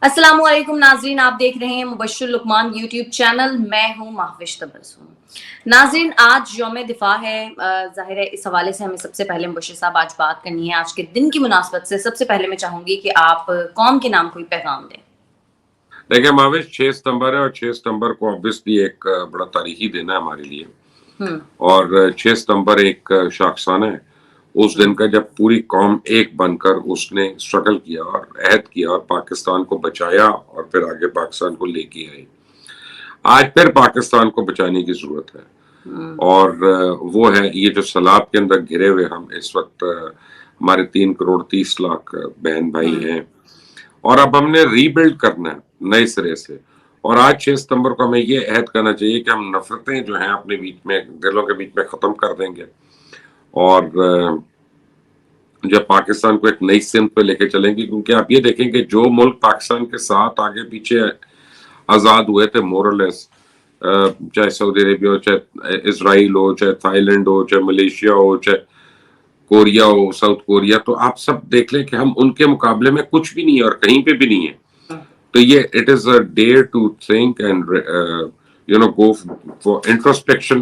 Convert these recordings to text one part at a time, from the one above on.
السلام علیکم ناظرین، آپ دیکھ رہے ہیں مبشر لقمان یوٹیوب چینل. میں ہوں محوش تبسم. ناظرین، آج یوم دفاع ہے. ظاہر ہے اس حوالے سے ہمیں سب سے پہلے مبشر صاحب آج بات کرنی ہے. آج کے دن کی مناسبت سے سب سے پہلے میں چاہوں گی کہ آپ قوم کے نام کوئی پیغام دیں. دیکھیں محوش، 6 ستمبر ہے اور 6 ستمبر کو آبویسلی ایک بڑا تاریخی دن ہے ہمارے لیے. اور 6 ستمبر ایک شاخسانہ ہے اس دن کا جب پوری قوم ایک بن کر اس نے اسٹرگل کیا اور عہد کیا اور پاکستان کو بچایا اور پھر آگے پاکستان کو لے کے آئے. آج پھر پاکستان کو بچانے کی ضرورت ہے اور وہ ہے یہ جو سیلاب کے اندر گھرے ہوئے ہم اس وقت ہمارے 3 کروڑ 30 لاکھ بہن بھائی ہیں اور اب ہم نے ری بلڈ کرنا ہے نئے سرے سے. اور آج 6 ستمبر کو ہمیں یہ عہد کرنا چاہیے کہ ہم نفرتیں جو ہیں اپنے بیچ میں دلوں کے بیچ میں ختم کر دیں گے اور جب پاکستان کو ایک نئی سمت پہ لے کے چلیں گے. کیونکہ آپ یہ دیکھیں کہ جو ملک پاکستان کے ساتھ آگے پیچھے آزاد ہوئے تھے مورلیس، چاہے سعودی عربیہ ہو، چاہے اسرائیل ہو، چاہے تھائی لینڈ ہو، چاہے ملیشیا ہو، چاہے کوریا ہو، ساؤتھ کوریا، تو آپ سب دیکھ لیں کہ ہم ان کے مقابلے میں کچھ بھی نہیں ہے اور کہیں پہ بھی نہیں ہے. تو یہ it is a day to think and go for introspection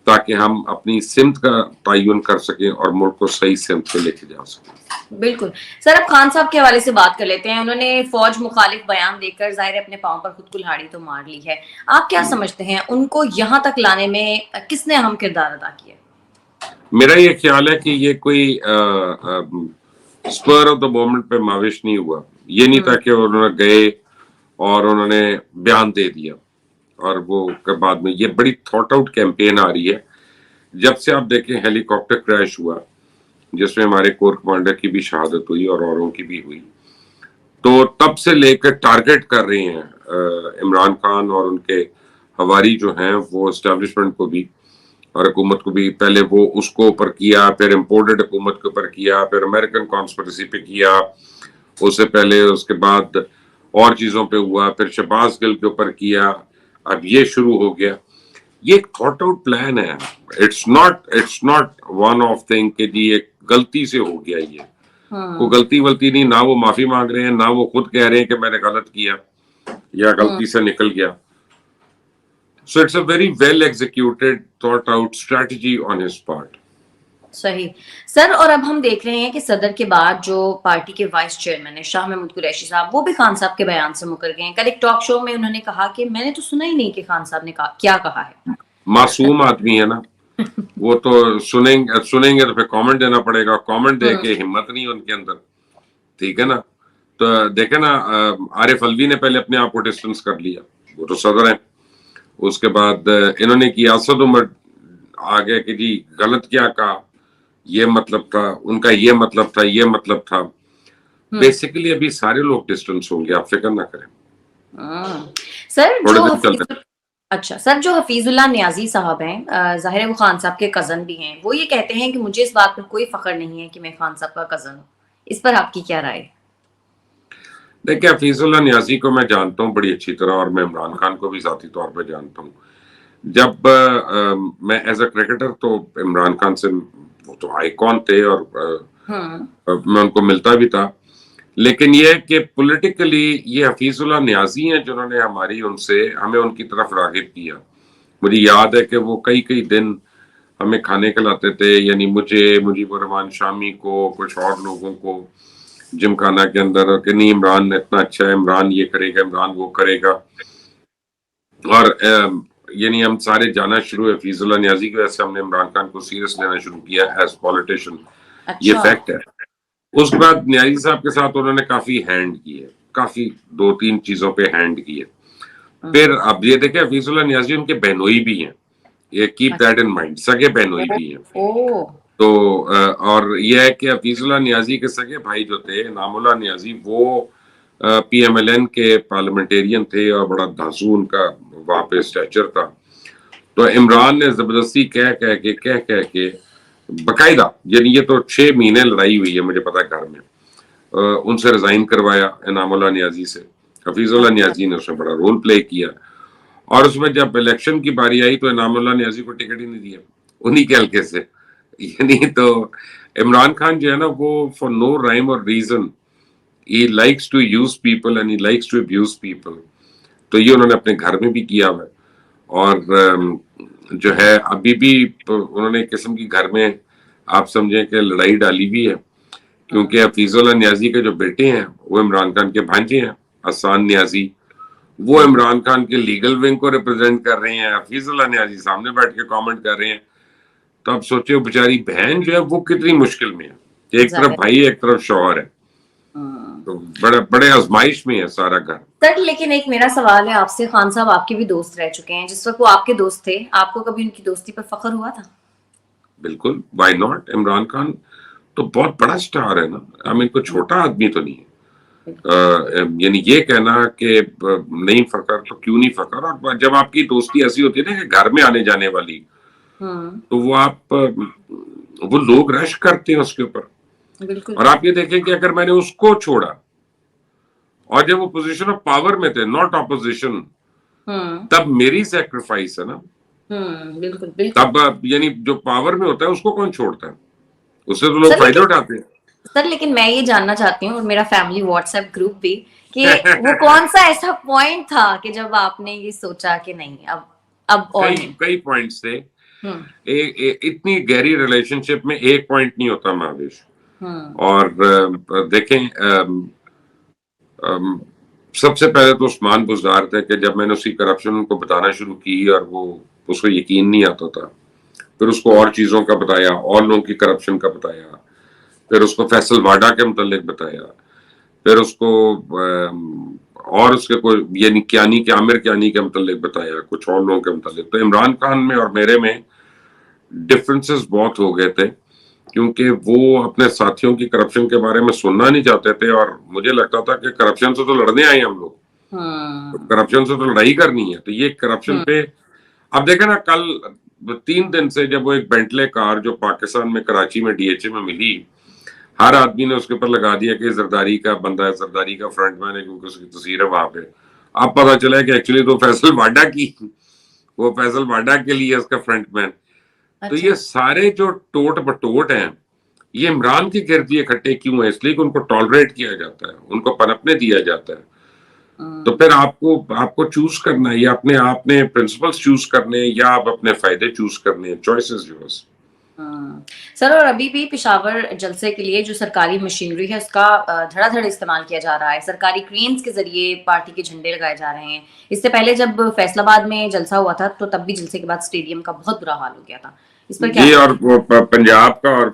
تاکہ ہم اپنی سمت کا تعین کر سکیں اور ملک کو صحیح سمت پہ لے کے جا سکیں. بالکل سر، اب خان صاحب کے حوالے سے بات کر لیتے ہیں. انہوں نے فوج مخالف بیان دے کر ظاہر اپنے پاؤں پر خود کلہاڑی تو مار لی ہے. آپ کیا سمجھتے ہیں ان کو یہاں تک لانے میں کس نے اہم کردار ادا کیا؟ میرا یہ خیال ہے کہ یہ کوئی اسپر آف دا مومنٹ پہ ماوش نہیں ہوا. یہ نہیں تھا کہ انہوں نے گئے اور انہوں نے بیان دے دیا اور وہ بعد میں یہ بڑی تھاٹ آؤٹ کیمپین آ رہی ہے. جب سے آپ دیکھیں ہیلی کاپٹر کریش ہوا جس میں ہمارے کور کمانڈر کی بھی شہادت ہوئی اور اوروں کی بھی ہوئی، تو تب سے لے کر ٹارگٹ کر رہے ہیں عمران خان اور ان کے ہواری جو ہیں وہ اسٹیبلشمنٹ کو بھی اور حکومت کو بھی. پہلے وہ اس کو اوپر کیا، پھر امپورٹڈ حکومت کے اوپر کیا، پھر امریکن کانسپریسی پہ کیا، اس سے پہلے اس کے بعد اور چیزوں پہ ہوا، پھر شہباز گل کے اوپر کیا، اب یہ شروع ہو گیا. یہ ایک تھاٹ آؤٹ پلان ہے. It's not one off thing کہ جی ایک غلطی سے ہو گیا. یہ کوئی غلطی نہیں، نہ وہ معافی مانگ رہے ہیں، نہ وہ خود کہہ رہے ہیں کہ میں نے غلط کیا یا غلطی سے نکل گیا. So it's a very well executed, thought out strategy on his part. صحیح سر. اور اب ہم دیکھ رہے ہیں کہ صدر کے بعد جو پارٹی کے وائس چیئرمین ہیں شاہ محمود قریشی صاحب، وہ بھی خان صاحب کے بیان سے مکر گئے ہیں. کل ایک ٹاک شو میں انہوں نے کہا کہ میں نے تو سنا ہی نہیں کہ خان صاحب نے کیا کہا ہے. معصوم آدمی ہے نا وہ، تو سنیں گے تو پھر کامنٹ دینا پڑے گا. کامنٹ دے کے ہمت نہیں ان کے اندر، ٹھیک ہے نا. تو دیکھیں نا عارف الوی نے پہلے اپنے آپ کو ڈسٹنس کر لیا، وہ تو صدر ہیں. اس کے بعد انہوں نے کیا اسد عمر آگے کہ جی غلط کیا کہا، یہ مطلب تھا ان کا، یہ مطلب تھا، یہ مطلب تھا. بیسیکلی ابھی سارے لوگ ڈسٹنس ہوں گے، آپ فکر نہ کریں. سر جو حفیظ اللہ نیازی صاحب ہیں، ظاہر ہے وہ خان صاحب کے کزن بھی ہیں، وہ یہ کہتے ہیں کہ مجھے اس بات پر کوئی فخر نہیں ہے کہ میں خان صاحب کا کزن ہوں. اس پر آپ کی کیا رائے؟ دیکھیں حفیظ اللہ نیازی کو میں جانتا ہوں بڑی اچھی طرح اور میں عمران خان کو بھی ذاتی طور پہ جانتا ہوں. جب میں ایز اے کرکٹر تو عمران خان سے وہ تو آئیکن تھے اور میں ان کو ملتا بھی تھا. لیکن یہ کہ پولیٹیکلی یہ حفیظ اللہ نیازی ہیں جنہوں نے ہمیں ان کی طرف راغب کیا. مجھے یاد ہے کہ وہ کئی دن ہمیں کھانے کھلاتے تھے، یعنی مجھے، مجیب الرحمان شامی کو، کچھ اور لوگوں کو جم خانہ کے اندر، کہ نہیں عمران اتنا اچھا ہے، عمران یہ کرے گا، عمران وہ کرے گا. اور یعنی ہم سارے جانا شروع حفیظ اللہ نیازی کی وجہ سے ہم نے عمران خان کو سیریس لینا شروع کیا ایز پولیٹیشین. یہ فیکٹ ہے. اس کے بعد نیازی صاحب کے ساتھ انہوں نے کافی ہینڈ کیے، کافی 2-3 چیزوں پہ ہینڈ کیے. پھر اب یہ دیکھیں حفیظ اللہ نیازی ان کے بہنوئی بھی ہیں، یہ کیپ دیٹ ان مائنڈ، سگے بہنوئی بھی ہیں. تو اور یہ ہے کہ حفیظ اللہ نیازی کے سگے بھائی جو تھے انعام اللہ نیازی، وہ پی ایم ایل این کے پارلیمنٹیرین تھے اور بڑا دھاسو ان کا وہاں پہ اسٹیچر تھا. تو عمران نے زبردستی کہہ کے باقاعدہ، یعنی یہ تو 6 مہینے لڑائی ہوئی ہے مجھے پتا گھر میں، ان سے ریزائن کروایا انعام اللہ نیازی سے. حفیظ اللہ نیازی نے اس میں بڑا رول پلے کیا اور اس میں جب الیکشن کی باری آئی تو انعام اللہ نیازی کو ٹکٹ ہی نہیں دیا انہی کے حلقے سے. یعنی تو عمران خان جو ہے نا وہ فار نو رائم اور reason he likes to use people and he likes to abuse people. تو یہ انہوں نے اپنے گھر میں بھی کیا ہوا ہے. اور جو ہے ابھی بھی انہوں نے ایک قسم کی گھر میں آپ سمجھیں کہ لڑائی ڈالی بھی ہے, کیونکہ حفیظ اللہ نیازی کے جو بیٹے ہیں وہ عمران خان کے بھانجے ہیں, حسان نیازی, وہ عمران خان کے لیگل ونگ کو ریپرزینٹ کر رہے ہیں. حفیظ اللہ نیازی سامنے بیٹھ کے کامنٹ کر رہے ہیں. تو اب سوچے بیچاری بہن جو ہے وہ کتنی مشکل میں ہے, ایک طرف بھائی ایک طرف شوہر ہے, تو بڑے آزمائش میں ہے سارا گھر. سر لیکن ایک میرا سوال ہے آپ سے, خان صاحب آپ کے بھی دوست رہ چکے ہیں, جس وقت وہ آپ کے دوست تھے آپ کو کبھی ان کی دوستی پر فخر ہوا تھا؟ بالکل, وائی ناٹ. عمران خان تو بہت بڑا سٹار ہے نا, ہم ان کو چھوٹا آدمی تو نہیں ہے. یعنی یہ کہنا کہ نہیں فخر تو کیوں نہیں فخر. اور جب آپ کی دوستی ایسی ہوتی ہے نا کہ گھر میں آنے جانے والی, تو وہ آپ وہ لوگ رش کرتے ہیں اس کے اوپر. اور آپ یہ دیکھیں کہ اگر میں نے اس کو چھوڑا اور جب وہ پوزیشن آف پاور میں تھے, ناٹ اپوزیشن, تب میری سیکریفائس ہے نا. بالکل تب یعنی جو پاور میں ہوتا ہے اس کو کون چھوڑتا ہے, اس سے تو لوگ فائدہ اٹھاتے ہیں. سر لیکن میں یہ جاننا چاہتی ہوں, اور میرا فیملی واٹس ایپ گروپ بھی, کہ وہ کون سا ایسا پوائنٹ تھا کہ جب آپ نے یہ سوچا کہ نہیں اب اور نہیں. کئی پوائنٹس تھے. اتنی گہری ریلیشن شپ میں ایک پوائنٹ نہیں ہوتا مہاویش. اور دیکھیں سب سے پہلے تو عثمان بزدار تھے کہ جب میں نے اس کی کرپشن کو بتانا شروع کی اور وہ اس کو یقین نہیں آتا تھا, پھر اس کو اور چیزوں کا بتایا, اور لوگوں کی کرپشن کا بتایا, پھر اس کو فیصل واڈا کے متعلق بتایا, پھر اس کو اور اس کے کوئی یعنی عامر کیانی کے متعلق بتایا, کچھ اور لوگوں کے متعلق. تو عمران خان میں اور میرے میں ڈفرینسز بہت ہو گئے تھے, کیونکہ وہ اپنے ساتھیوں کی کرپشن کے بارے میں سننا نہیں چاہتے تھے, اور مجھے لگتا تھا کہ کرپشن سے تو لڑنے آئے ہم لوگ, کرپشن سے تو لڑائی کرنی ہے. تو یہ کرپشن پہ اب دیکھیں نا, کل 3 دن سے جب وہ ایک بینٹلے کار جو پاکستان میں کراچی میں ڈی ایچ اے میں ملی, ہر آدمی نے اس کے اوپر لگا دیا کہ زرداری کا بندہ ہے, زرداری کا فرنٹ مین ہے, کیونکہ اس کی تصویر ہے وہاں پہ. اب پتا چلا کہ ایکچولی تو فیصل واڈا کی, وہ فیصل واڈا کے لیے اس کا فرنٹ مین. تو یہ سارے جو ٹوٹ بٹوٹ ہیں یہ عمران کے گرد یہ اکٹھے کیوں ہیں؟ اس لیے کہ ان کو ٹالریٹ کیا جاتا ہے, ان کو پنپنے دیا جاتا ہے. تو پھر آپ کو چوز کرنا ہے, یا اپنے آپ نے پرنسپلز چوز کرنے ہیں, یا آپ اپنے فائدے چوز کرنے ہیں. چوائسز جو ہے سر. اور ابھی بھی پشاور جلسے کے لیے جو سرکاری مشینری ہے اس کا دھڑا دھڑ استعمال کیا جا رہا ہے, سرکاری کرینز کے ذریعے پارٹی کے جھنڈے لگائے جا رہے ہیں. اس سے پہلے جب فیصل آباد میں جلسہ ہوا تھا تو تب بھی جلسے کے بعد اسٹیڈیم کا بہت برا حال ہو گیا تھا. اس پر جی, اور پنجاب کا اور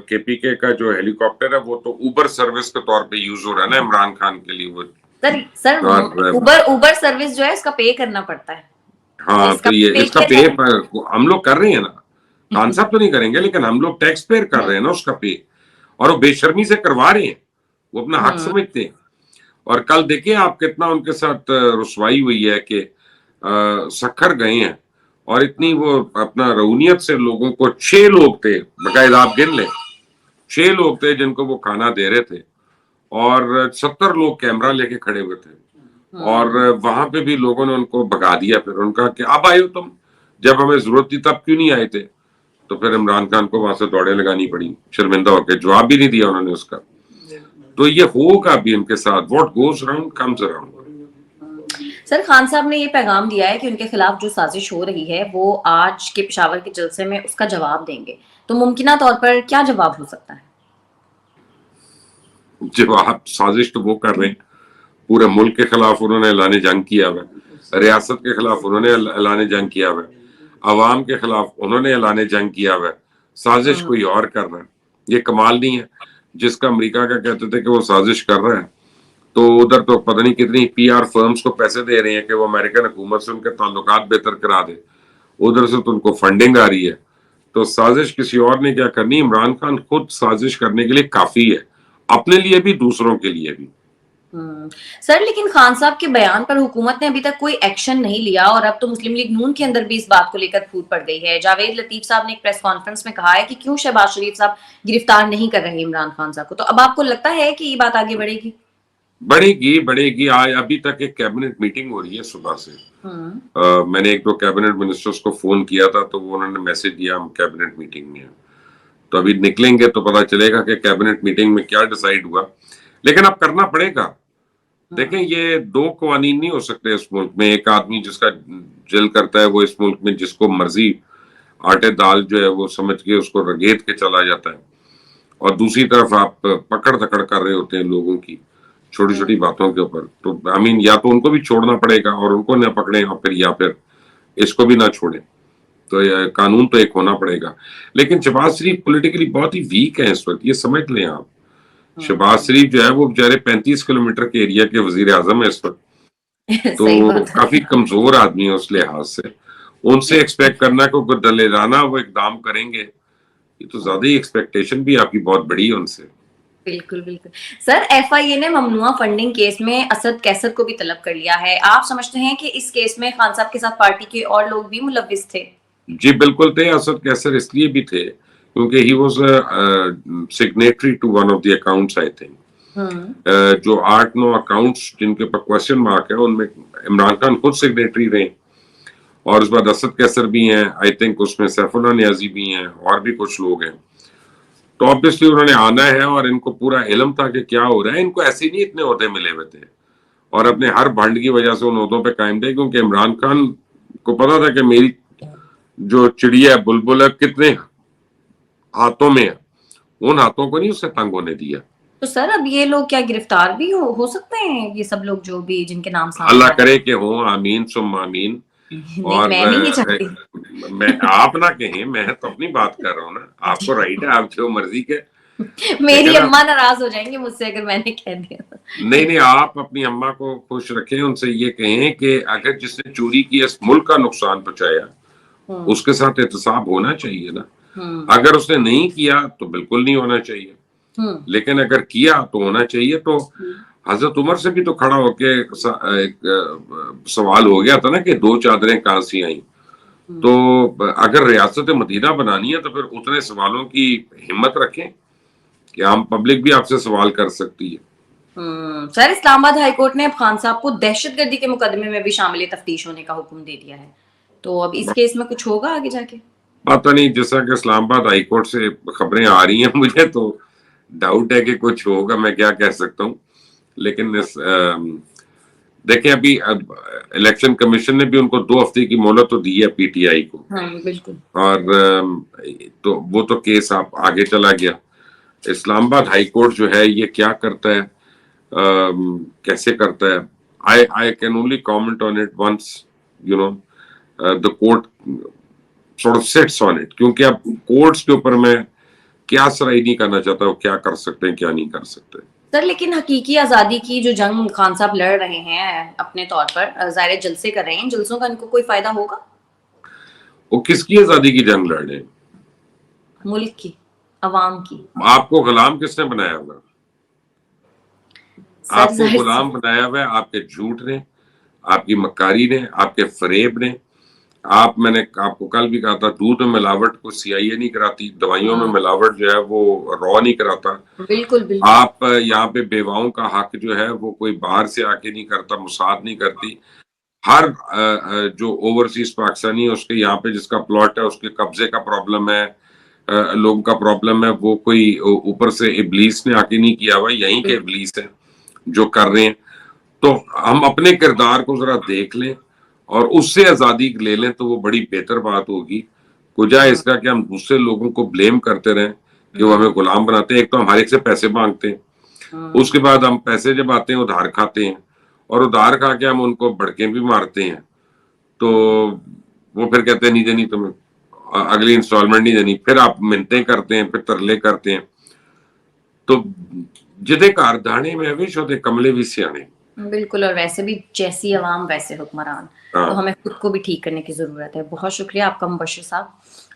کے پی کے کا جو ہیلی کاپٹر ہے وہ تو اوبر سروس کے طور پہ یوز ہو رہا ہے نا عمران خان کے لیے. وہ سر اوبر سروس جو ہے اس کا پے کرنا پڑتا ہے. ہاں, تو یہ اس کا پے ہم لوگ کر رہے ہیں نا, خان صاحب تو نہیں کریں گے, لیکن ہم لوگ ٹیکس پیئر کر رہے ہیں نا اس کا پے, اور وہ بے شرمی سے کروا رہے ہیں, وہ اپنا حق سمجھتے ہیں. اور کل دیکھیں آپ کتنا ان کے ساتھ رسوائی ہوئی ہے کہ سکھر گئے ہیں, اور اتنی وہ اپنا رونیت سے لوگوں کو 6 لوگ تھے باقاعدہ, آپ گن لیں 6 لوگ تھے جن کو وہ کھانا دے رہے تھے, اور 70 لوگ کیمرہ لے کے کھڑے ہوئے تھے, اور وہاں پہ بھی لوگوں نے ان کو بھگا دیا. پھر ان کا کہ اب آئے ہو تم, جب ہمیں ضرورت تھی تب کیوں نہیں آئے تھے؟ تو پھر عمران خان کو وہاں سے دوڑیں لگانی پڑی, شرمندہ ہو کے, جواب بھی نہیں دیا انہوں نے اس کا. تو یہ ہوگا بھی ان کے ساتھ, what goes around comes around. Sir Khan صاحب نے یہ پیغام دیا ہے کہ ان کے خلاف جو سازش ہو رہی ہے وہ آج کے پشاور کے جلسے میں اس کا جواب دیں گے, تو ممکنہ طور پر کیا جواب ہو سکتا ہے؟ جواب سازش تو وہ کر رہے ہیں, پورے ملک کے خلاف انہوں نے اعلان جنگ کیا ہوا ہے, ریاست کے خلاف انہوں نے اعلان جنگ کیا ہوا ہے, عوام کے خلاف انہوں نے اعلان جنگ کیا ہوا ہے. سازش کوئی اور کر رہا ہے. یہ کمال نہیں ہے جس کا امریکہ کا کہتے تھے کہ وہ سازش کر رہا ہے, تو ادھر تو پتہ نہیں کتنی پی آر فرمز کو پیسے دے رہے ہیں کہ وہ امریکن حکومت سے ان کے تعلقات بہتر کرا دے, ادھر سے تو ان کو فنڈنگ آ رہی ہے. تو سازش کسی اور نے کیا کرنی, عمران خان خود سازش کرنے کے لیے کافی ہے, اپنے لیے بھی دوسروں کے لیے بھی. سر لیکن خان صاحب کے بیان پر حکومت نے ابھی تک کوئی ایکشن نہیں لیا, اور اب تو مسلم لیگ نون کے اندر بھی اس بات کو لے کر پھوٹ پڑ گئی ہے. جاوید لطیف صاحب نے ایک پریس کانفرنس میں کہا ہے کہ کیوں شہباز شریف صاحب گرفتار نہیں کر رہے عمران خان صاحب کو. تو اب آپ کو لگتا ہے کہ یہ بات آگے بڑھے گی؟ بڑھے گی. ابھی تک ایک کیبنٹ میٹنگ ہو رہی ہے صبح سے. میں نے 1-2 کیبنٹ منسٹرز کو فون کیا تھا, تو وہ انہوں نے میسج دیا ہم کیبنٹ میٹنگ میں ہیں. تو ابھی نکلیں گے تو پتا چلے گا کہ کیبنٹ میٹنگ میں کیا ڈیسائیڈ ہوا. لیکن اب کرنا پڑے گا. دیکھیں یہ دو قوانین نہیں ہو سکتے اس ملک میں. ایک آدمی جس کا دل کرتا ہے وہ اس ملک میں جس کو مرضی آٹے دال جو ہے وہ سمجھ کے اس کو رگیت کے چلا جاتا ہے, اور دوسری طرف آپ پکڑ دکڑ کر رہے ہوتے ہیں لوگوں کی چھوٹی چھوٹی باتوں کے اوپر. تو یا تو ان کو بھی چھوڑنا پڑے گا اور ان کو نہ پکڑیں, اور پھر یا پھر اس کو بھی نہ چھوڑیں. تو قانون تو ایک ہونا پڑے گا. لیکن شہباز شریف پولیٹیکلی بہت ہی ویک ہیں اس وقت, یہ سمجھ لیں آپ. شہباز شریف جو ہے وہ بیچارے 35 کلومیٹر کے ایریا کے وزیر اعظم ہے اس وقت, تو کافی کمزور آدمی ہے اس لحاظ سے. ان سے ایکسپیکٹ کرنا کہ وہ دلیرانہ وہ اقدام کریں گے, یہ تو زیادہ ہی ایکسپیکٹیشن بھی آپ کی بہت بڑی ہے ان سے. بالکل بالکل. سر ایف آئی اے نے ممنوعہ فنڈنگ کیس میں اسد کیسر کو بھی طلب کر لیا ہے. آپ سمجھتے ہیں کہ اس کیس میں خان صاحب کے ساتھ پارٹی کے اور لوگ بھی ملوث تھے؟ جی بالکل تھے. اسد کیسر اس لیے بھی تھے کیونکہ he was signatory to one of the accounts I think. جو 8-9 اکاؤنٹس جن کے پر کوشچن مارک ہے ان میں عمران خان خود سگنیٹری رہے, اور اس بعد اسد کیسر بھی ہیں, آئی تھنک اس میں سیف اللہ نیازی بھی ہیں, اور بھی کچھ لوگ ہیں. تو obviously انہوں نے آنا ہے اور ان کو پورا علم تھا کہ کیا ہو رہا ہے. ان کو ایسے نہیں اتنے عہدے ملے ہوئے تھے, اور اپنے ہر بھنڈ کی وجہ سے ان عہدوں پہ قائم تھے, کیونکہ عمران خان کو پتا تھا کہ میری جو چڑیا بلبل ہے کتنے ہاتھوں میں ہے, ان ہاتھوں کو نہیں اس سے تنگ ہونے دیا. تو سر اب یہ لوگ کیا گرفتار بھی ہو سکتے ہیں, یہ سب لوگ جو بھی جن کے نام سامنے اللہ کرے کہ ہوں, آمین ثم آمین. اور میں آپ نہ کہیں, میں تو اپنی بات کر رہا ہوں نا, آپ کو رائٹ ہے, آپ جو مرضی کے. میری اماں ناراض ہو جائیں گے مجھ سے اگر میں نے کہہ دیا. نہیں آپ اپنی اماں کو خوش رکھیں, ان سے یہ کہیں کہ اگر جس نے چوری کی اس ملک کا نقصان پہنچایا اس کے ساتھ احتساب ہونا چاہیے نا. اگر اس نے نہیں کیا تو بالکل نہیں ہونا چاہیے, لیکن اگر کیا تو ہونا چاہیے. تو حضرت عمر سے بھی تو کھڑا ہو کے ایک سوال ہو گیا تھا نا کہ 2 چادریں کہاں سے آئیں. تو اگر ریاست مدینہ بنانی ہے تو پھر اتنے سوالوں کی ہمت رکھیں کہ ہم پبلک بھی آپ سے سوال کر سکتی ہے. سر اسلام آباد ہائی کورٹ نے اب خان صاحب کو دہشت گردی کے مقدمے میں بھی شامل تفتیش ہونے کا حکم دے دیا ہے, تو اب اس کیس میں کچھ ہوگا آگے جا کے؟ پتہ نہیں, جیسا کہ اسلام آباد ہائی کورٹ سے خبریں آ رہی ہیں, مجھے تو ڈاؤٹ ہے کہ کچھ ہوگا, میں کیا کہہ سکتا ہوں. لیکن دیکھیں ابھی الیکشن کمیشن نے بھی ان کو 2 ہفتے کی مہلت تو دی ہے پی ٹی آئی کو, بالکل, اور تو وہ تو کیس آپ آگے چلا گیا. اسلام آباد ہائی کورٹ جو ہے یہ کیا کرتا ہے, کیسے کرتا ہے, I can only comment on it once the court sort of sits on it, کیونکہ اب کورٹس کے اوپر میں کیا سرائی نہیں کرنا چاہتا وہ کیا کر سکتے ہیں کیا نہیں کر سکتے. سر لیکن حقیقی آزادی کی جو جنگ خان صاحب لڑ رہے ہیں اپنے طور پر, ظاہر جلسے کر رہے ہیں, جلسوں کا ان کو کوئی فائدہ ہوگا؟ وہ کس کی آزادی کی جنگ لڑ رہے ہیں؟ ملک کی, عوام کی. آپ کو غلام کس نے بنایا ہوا؟ آپ کو غلام بنایا ہوا ہے آپ کے جھوٹ نے, آپ کی مکاری نے, آپ کے فریب نے. میں نے آپ کو کل بھی کہا تھا, دودھ میں ملاوٹ کو CIA نہیں کراتی, دوائیوں میں ملاوٹ جو ہے وہ را نہیں کراتا. بالکل بالکل. آپ یہاں پہ بیواؤں کا حق جو ہے وہ کوئی باہر سے آ کے نہیں کرتا, موساد نہیں کرتی. ہر جو اوورسیز پاکستانی ہے اس کے یہاں پہ جس کا پلاٹ ہے اس کے قبضے کا پرابلم ہے, لوگوں کا پرابلم ہے, وہ کوئی اوپر سے ابلیس نے آ کے نہیں کیا ہوا, یہیں کے ابلیس ہیں جو کر رہے ہیں. تو ہم اپنے کردار کو ذرا دیکھ لیں اور اس سے آزادی لے لیں تو وہ بڑی بہتر بات ہوگی, کجا اس کا کہ ہم دوسرے لوگوں کو بلیم کرتے رہیں کہ وہ ہمیں غلام بناتے ہیں. ایک تو ہمارے سے پیسے مانگتے ہیں, اس کے بعد ہم پیسے جب آتے ہیں ادھار کھاتے ہیں, اور ادھار کھا کے ہم ان کو بڑکیں بھی مارتے ہیں. تو وہ پھر کہتے ہیں نہیں دینی تمہیں, اگلی انسٹالمنٹ نہیں دینی, پھر آپ منتیں کرتے ہیں, پھر ترلے کرتے ہیں. تو جدے کار دھانے میں وش ہوتے کملے بھی سیانے. بالکل, اور ویسے بھی جیسی عوام ویسے حکمران, تو ہمیں خود کو بھی ٹھیک کرنے کی ضرورت ہے. بہت شکریہ آپ کا مبشر صاحب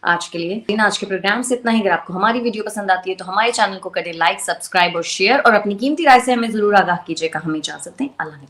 آج کے لیے. آج کے پروگرام سے اتنا ہی. اگر آپ کو ہماری ویڈیو پسند آتی ہے تو ہمارے چینل کو کریں لائک, سبسکرائب اور شیئر, اور اپنی قیمتی رائے سے ہمیں ضرور آگاہ کیجیے گا. ہمیں اجازت دیں, اللہ نے